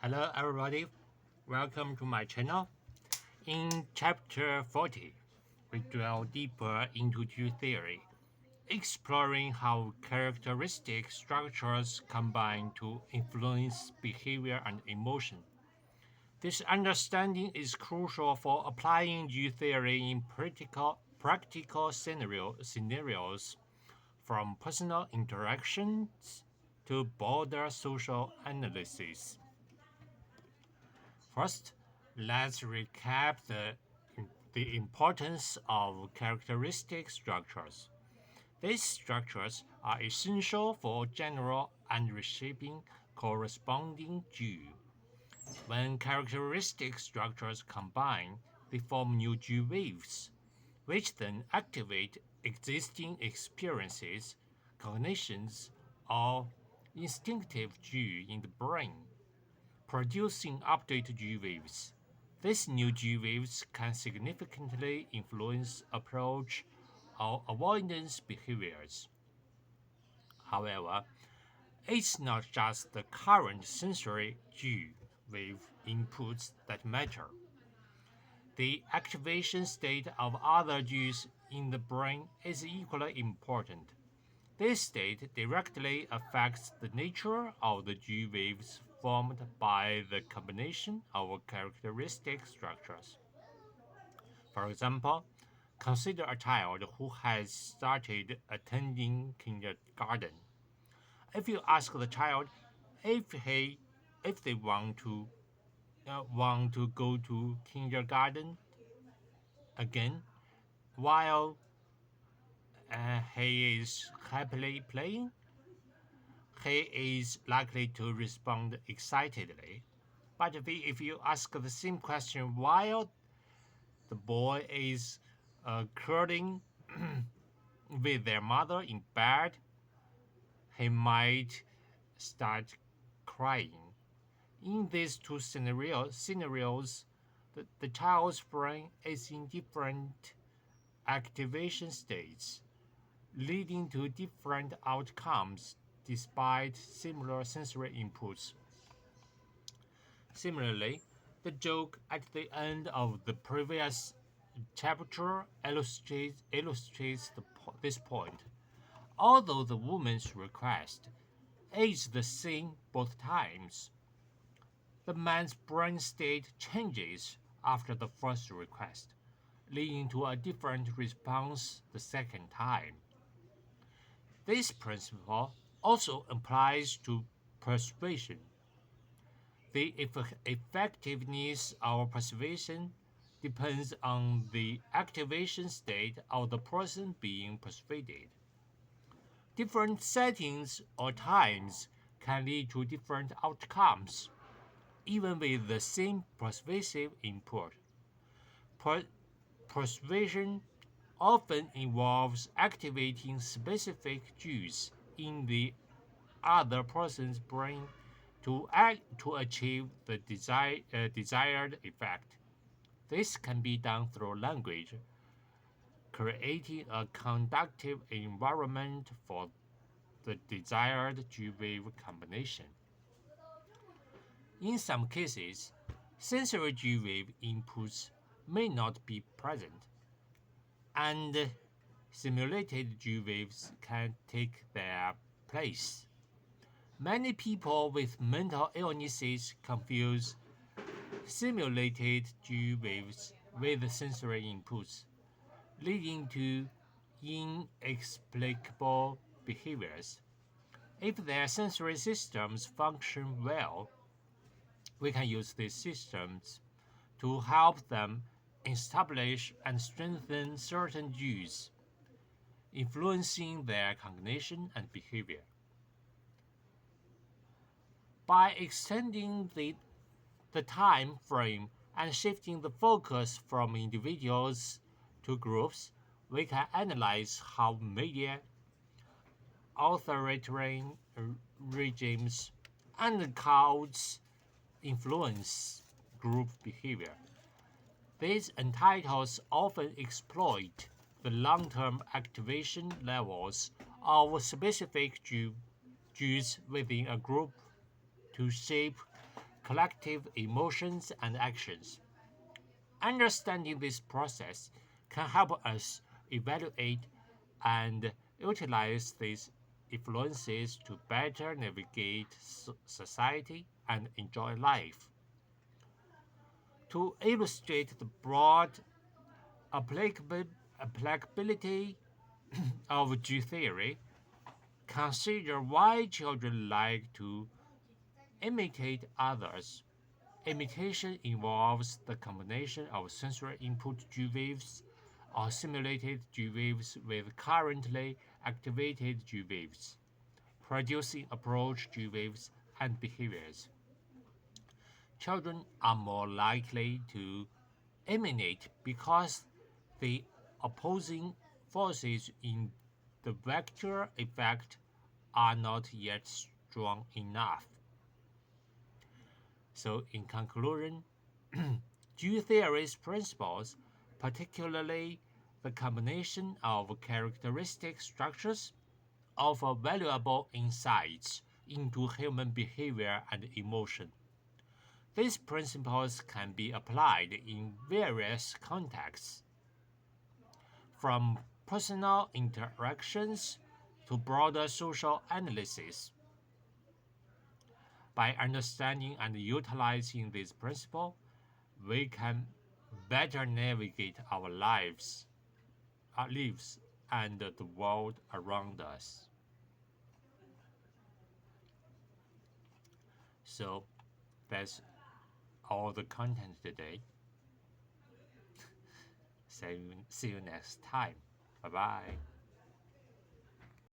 Hello everybody, welcome to my channel. In chapter 40, we delve deeper into Jew theory, exploring how characteristic structures combine to influence behavior and emotion. This understanding is crucial for applying Jew theory in practical scenarios, from personal interactions to broader social analysis. First, let's recap the importance of characteristic structures. These structures are essential for general and reshaping corresponding G. When characteristic structures combine, they form new G waves, which then activate existing experiences, cognitions, or instinctive G in the brain, producing updated G waves. These new G waves can significantly influence approach or avoidance behaviors. However, it's not just the current sensory G wave inputs that matter. The activation state of other Gs in the brain is equally important. This state directly affects the nature of the G waves formed by the combination of characteristic structures. For example, consider a child who has started attending kindergarten. If you ask the child if he if they want to go to kindergarten again while he is happily playing, he is likely to respond excitedly. But if you ask the same question while the boy is curling with their mother in bed, he might start crying. In these two scenarios the child's brain is in different activation states, leading to different outcomes despite similar sensory inputs. Similarly, the joke at the end of the previous chapter illustrates this point. Although the woman's request is the same both times, the man's brain state changes after the first request, leading to a different response the second time. This principle also applies to persuasion. The effectiveness of persuasion depends on the activation state of the person being persuaded. Different settings or times can lead to different outcomes, even with the same persuasive input. Per- Persuasion often involves activating specific cues in the other person's brain to achieve the desired effect. This can be done through language, creating a conductive environment for the desired G-wave combination. In some cases, sensory G-wave inputs may not be present, and simulated G-waves can take their place. Many people with mental illnesses confuse simulated G waves with sensory inputs, leading to inexplicable behaviors. If their sensory systems function well, we can use these systems to help them establish and strengthen certain Gs, influencing their cognition and behavior. By extending the time frame and shifting the focus from individuals to groups, we can analyze how media, authoritarian regimes, and cults influence group behavior. These entitles often exploit the long-term activation levels of specific Jews within a group to shape collective emotions and actions. Understanding this process can help us evaluate and utilize these influences to better navigate society and enjoy life. To illustrate the broad applicability of G theory, consider why children like to imitate others. Imitation involves the combination of sensory input G waves or simulated G waves with currently activated G waves, producing approach G waves and behaviors. Children are more likely to imitate because the opposing forces in the vector effect are not yet strong enough. So, in conclusion, G theory's principles, particularly the combination of characteristic structures, offer valuable insights into human behavior and emotion. These principles can be applied in various contexts, from personal interactions to broader social analysis. By understanding and utilizing this principle, we can better navigate our lives, and the world around us. So that's all the content today. See you next time. Bye bye.